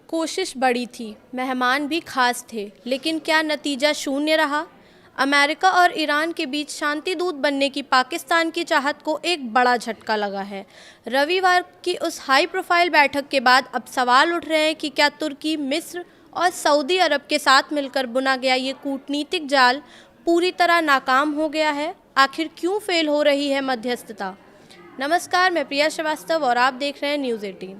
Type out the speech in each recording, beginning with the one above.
कोशिश बड़ी थी, मेहमान भी खास थे, लेकिन क्या नतीजा शून्य रहा? अमेरिका और ईरान के बीच शांति दूत बनने की पाकिस्तान की चाहत को एक बड़ा झटका लगा है। रविवार की उस हाई प्रोफाइल बैठक के बाद अब सवाल उठ रहे हैं कि क्या तुर्की, मिस्र और सऊदी अरब के साथ मिलकर बुना गया ये कूटनीतिक जाल पूरी तरह नाकाम हो गया है? आखिर क्यों फेल हो रही है मध्यस्थता? नमस्कार, मैं प्रिया श्रीवास्तव और आप देख रहे हैं न्यूज़ 18।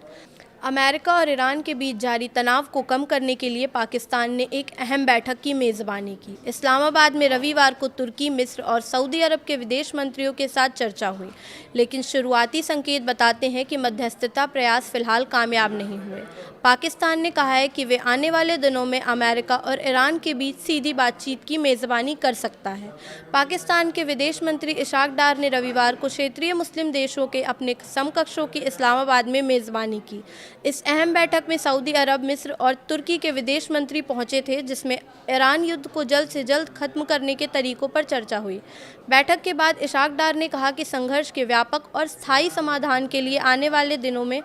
अमेरिका और ईरान के बीच जारी तनाव को कम करने के लिए पाकिस्तान ने एक अहम बैठक की मेज़बानी की। इस्लामाबाद में रविवार को तुर्की, मिस्र और सऊदी अरब के विदेश मंत्रियों के साथ चर्चा हुई, लेकिन शुरुआती संकेत बताते हैं कि मध्यस्थता प्रयास फिलहाल कामयाब नहीं हुए। पाकिस्तान ने कहा है कि वे आने वाले दिनों में अमेरिका और ईरान के बीच सीधी बातचीत की मेज़बानी कर सकता है। पाकिस्तान के विदेश मंत्री इशाक डार ने रविवार को क्षेत्रीय मुस्लिम देशों के अपने समकक्षों की इस्लामाबाद में मेज़बानी की। इस अहम बैठक में सऊदी अरब, मिस्र और तुर्की के विदेश मंत्री पहुंचे थे, जिसमें ईरान युद्ध को जल्द से जल्द खत्म करने के तरीकों पर चर्चा हुई। बैठक के बाद इशाक डार ने कहा कि संघर्ष के व्यापक और स्थायी समाधान के लिए आने वाले दिनों में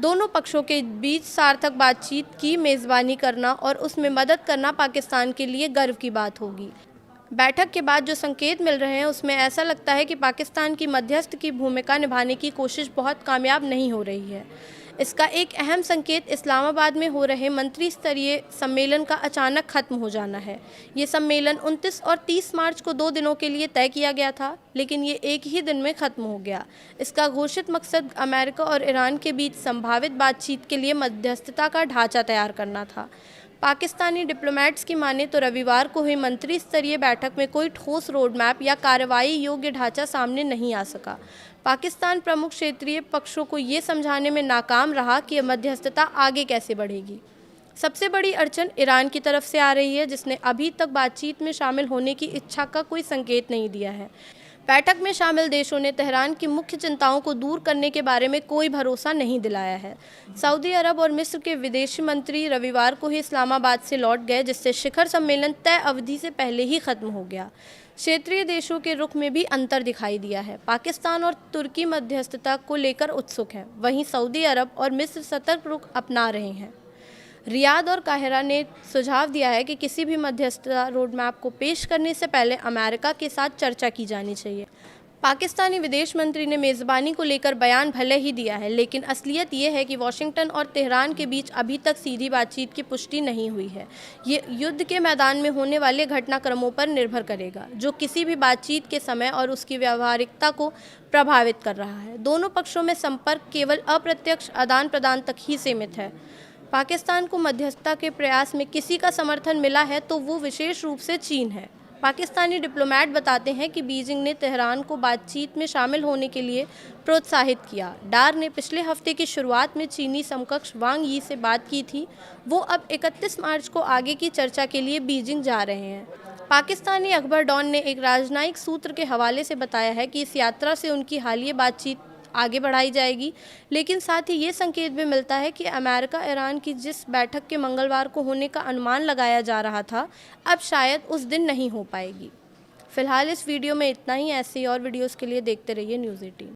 दोनों पक्षों के बीच सार्थक बातचीत की मेज़बानी करना और उसमें मदद करना पाकिस्तान के लिए गर्व की बात होगी। बैठक के बाद जो संकेत मिल रहे हैं उसमें ऐसा लगता है कि पाकिस्तान की मध्यस्थ की भूमिका निभाने की कोशिश बहुत कामयाब नहीं हो रही है। इसका एक अहम संकेत इस्लामाबाद में हो रहे मंत्री स्तरीय सम्मेलन का अचानक खत्म हो जाना है। ये सम्मेलन 29 और 30 मार्च को 2 दिनों के लिए तय किया गया था, लेकिन ये एक ही दिन में खत्म हो गया। इसका घोषित मकसद अमेरिका और ईरान के बीच संभावित बातचीत के लिए मध्यस्थता का ढांचा तैयार करना था। पाकिस्तानी डिप्लोमेट्स की माने तो रविवार को हुई मंत्री स्तरीय बैठक में कोई ठोस रोड मैप या कार्रवाई योग्य ढांचा सामने नहीं आ सका। पाकिस्तान प्रमुख क्षेत्रीय पक्षों को ये समझाने में नाकाम रहा कि मध्यस्थता आगे कैसे बढ़ेगी। सबसे बड़ी अड़चन ईरान की तरफ से आ रही है, जिसने अभी तक बातचीत में शामिल होने की इच्छा का कोई संकेत नहीं दिया है। बैठक में शामिल देशों ने तेहरान की मुख्य चिंताओं को दूर करने के बारे में कोई भरोसा नहीं दिलाया है। सऊदी अरब और मिस्र के विदेश मंत्री रविवार को ही इस्लामाबाद से लौट गए, जिससे शिखर सम्मेलन तय अवधि से पहले ही खत्म हो गया। क्षेत्रीय देशों के रुख में भी अंतर दिखाई दिया है। पाकिस्तान और तुर्की मध्यस्थता को लेकर उत्सुक हैं, वहीं सऊदी अरब और मिस्र सतर्क रुख अपना रहे हैं। रियाद और काहिरा ने सुझाव दिया है कि किसी भी मध्यस्थता रोडमैप को पेश करने से पहले अमेरिका के साथ चर्चा की जानी चाहिए। पाकिस्तानी विदेश मंत्री ने मेज़बानी को लेकर बयान भले ही दिया है, लेकिन असलियत ये है कि वॉशिंगटन और तेहरान के बीच अभी तक सीधी बातचीत की पुष्टि नहीं हुई है। ये युद्ध के मैदान में होने वाले घटनाक्रमों पर निर्भर करेगा, जो किसी भी बातचीत के समय और उसकी व्यावहारिकता को प्रभावित कर रहा है। दोनों पक्षों में संपर्क केवल अप्रत्यक्ष आदान प्रदान तक ही सीमित है। पाकिस्तान को मध्यस्थता के प्रयास में किसी का समर्थन मिला है तो वो विशेष रूप से चीन है। पाकिस्तानी डिप्लोमेट बताते हैं कि बीजिंग ने तेहरान को बातचीत में शामिल होने के लिए प्रोत्साहित किया। डार ने पिछले हफ्ते की शुरुआत में चीनी समकक्ष वांग यी से बात की थी। वो अब 31 मार्च को आगे की चर्चा के लिए बीजिंग जा रहे हैं। पाकिस्तानी अखबार डॉन ने एक राजनयिक सूत्र के हवाले से बताया है कि इस यात्रा से उनकी हालिया बातचीत आगे बढ़ाई जाएगी, लेकिन साथ ही ये संकेत भी मिलता है कि अमेरिका ईरान की जिस बैठक के मंगलवार को होने का अनुमान लगाया जा रहा था, अब शायद उस दिन नहीं हो पाएगी। फिलहाल इस वीडियो में इतना ही। ऐसी और वीडियोस के लिए देखते रहिए न्यूज़ 18।